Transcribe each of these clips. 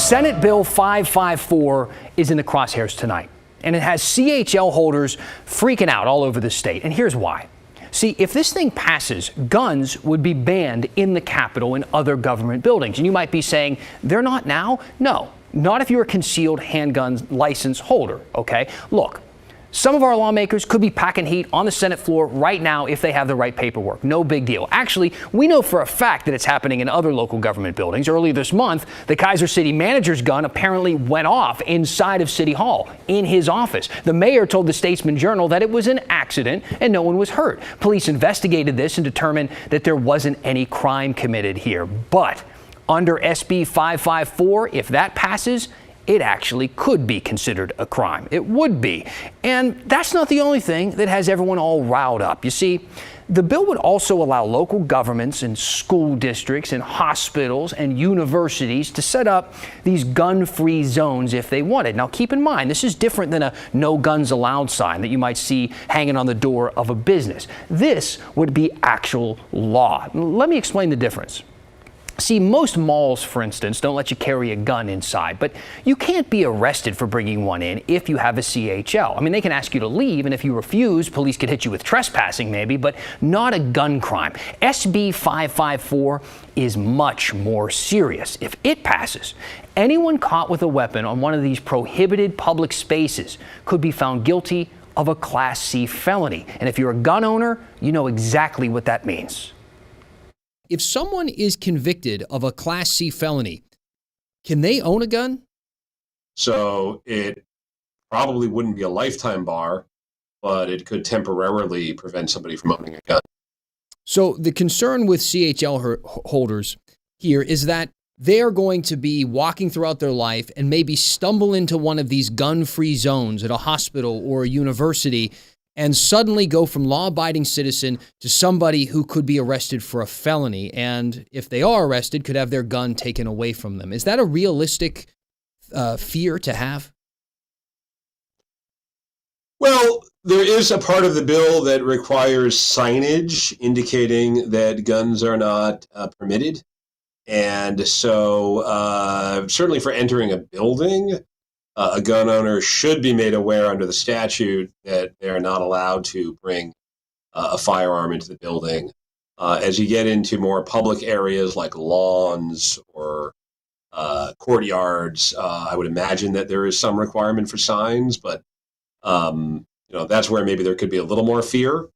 Senate Bill 554 is in the crosshairs tonight, and it has CHL holders freaking out all over the state. And here's why. See, if this thing passes, guns would be banned in the Capitol and other government buildings. And you might be saying, they're not now? No, not if you're a concealed handgun license holder, okay? Look, some of our lawmakers could be packing heat on the Senate floor right now if they have the right paperwork. No big deal. Actually, we know for a fact that it's happening in other local government buildings. Earlier this month, the Kaiser City manager's gun apparently went off inside of City Hall in his office. The mayor told the Statesman Journal that it was an accident and no one was hurt. Police investigated this and determined that there wasn't any crime committed here. But under SB 554, if that passes, it actually could be considered a crime. It would be. And that's not the only thing that has everyone all riled up. You see, the bill would also allow local governments and school districts and hospitals and universities to set up these gun-free zones if they wanted. Now, keep in mind, this is different than a no guns allowed sign that you might see hanging on the door of a business. This would be actual law. Let me explain the difference. See, most malls, for instance, don't let you carry a gun inside, but you can't be arrested for bringing one in if you have a CHL. I mean, they can ask you to leave, and if you refuse, police could hit you with trespassing maybe, but not a gun crime. SB 554 is much more serious. If it passes, anyone caught with a weapon on one of these prohibited public spaces could be found guilty of a Class C felony. And if you're a gun owner, you know exactly what that means. If someone is convicted of a Class C felony, can they own a gun? So it probably wouldn't be a lifetime bar, but it could temporarily prevent somebody from owning a gun. So the concern with CHL holders here is that they are going to be walking throughout their life and maybe stumble into one of these gun-free zones at a hospital or a university and suddenly go from law-abiding citizen to somebody who could be arrested for a felony, and if they are arrested, could have their gun taken away from them. Is that a realistic fear to have? Well, there is a part of the bill that requires signage indicating that guns are not permitted. And so certainly for entering a building, a gun owner should be made aware under the statute that they're not allowed to bring a firearm into the building. As you get into more public areas like lawns or courtyards, I would imagine that there is some requirement for signs, but that's where maybe there could be a little more fear.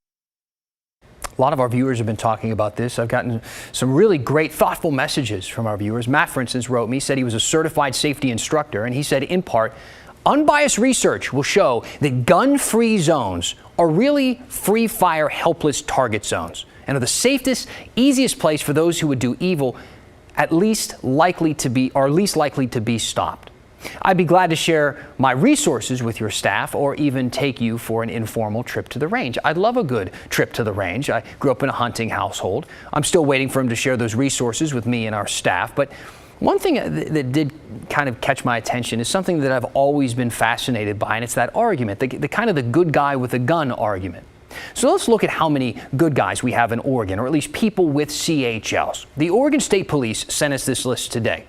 A lot of our viewers have been talking about this. I've gotten some really great, thoughtful messages from our viewers. Matt, for instance, wrote me, said he was a certified safety instructor, and he said, in part, unbiased research will show that gun-free zones are really free-fire, helpless target zones and are the safest, easiest place for those who would do evil, least likely to be stopped. I'd be glad to share my resources with your staff or even take you for an informal trip to the range. I'd love a good trip to the range. I grew up in a hunting household. I'm still waiting for him to share those resources with me and our staff. But one thing that did kind of catch my attention is something that I've always been fascinated by, and it's that argument, the kind of the good guy with a gun argument. So let's look at how many good guys we have in Oregon, or at least people with CHLs. The Oregon State Police sent us this list today.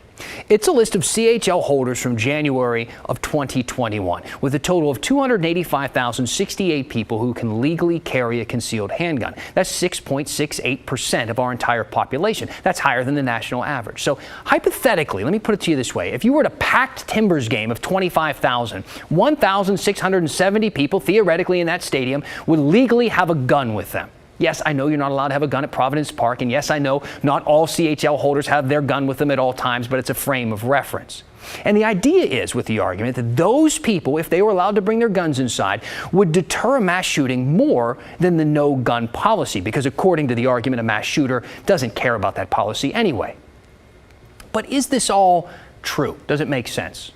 It's a list of CHL holders from January of 2021, with a total of 285,068 people who can legally carry a concealed handgun. That's 6.68% of our entire population. That's higher than the national average. So hypothetically, let me put it to you this way. If you were at a packed Timbers game of 25,000, 1,670 people theoretically in that stadium would legally have a gun with them. Yes, I know you're not allowed to have a gun at Providence Park, and yes, I know not all CHL holders have their gun with them at all times, but it's a frame of reference. And the idea is, with the argument, that those people, if they were allowed to bring their guns inside, would deter a mass shooting more than the no-gun policy, because according to the argument, a mass shooter doesn't care about that policy anyway. But is this all true? Does it make sense?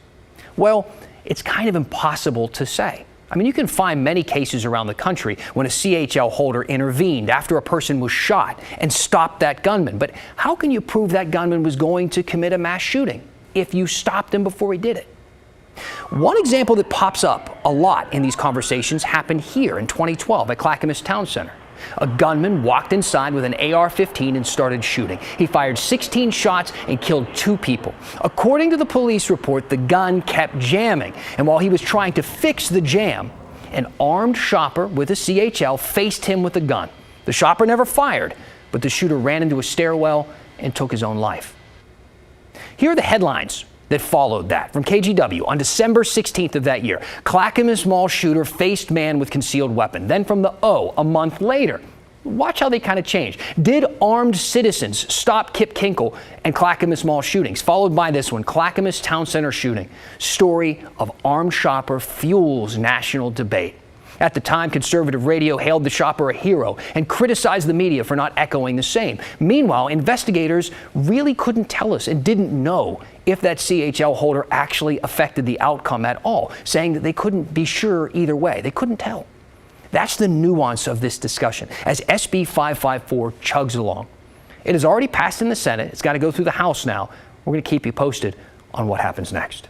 Well, it's kind of impossible to say. I mean, you can find many cases around the country when a CHL holder intervened after a person was shot and stopped that gunman. But how can you prove that gunman was going to commit a mass shooting if you stopped him before he did it? One example that pops up a lot in these conversations happened here in 2012 at Clackamas Town Center. A gunman walked inside with an AR-15 and started shooting. He fired 16 shots and killed 2 people. According to the police report, the gun kept jamming, and while he was trying to fix the jam, an armed shopper with a CHL faced him with a gun. The shopper never fired, but the shooter ran into a stairwell and took his own life. Here are the headlines that followed that. From KGW, on December 16th of that year, Clackamas mall shooter faced man with concealed weapon. Then from the O, a month later, watch how they kind of change. Did armed citizens stop Kip Kinkle and Clackamas mall shootings? Followed by this one, Clackamas Town Center shooting. Story of armed shopper fuels national debate. At the time, conservative radio hailed the shopper a hero and criticized the media for not echoing the same. Meanwhile, investigators really couldn't tell us and didn't know if that CHL holder actually affected the outcome at all, saying that they couldn't be sure either way. They couldn't tell. That's the nuance of this discussion as SB 554 chugs along. It has already passed in the Senate. It's got to go through the House now. We're going to keep you posted on what happens next.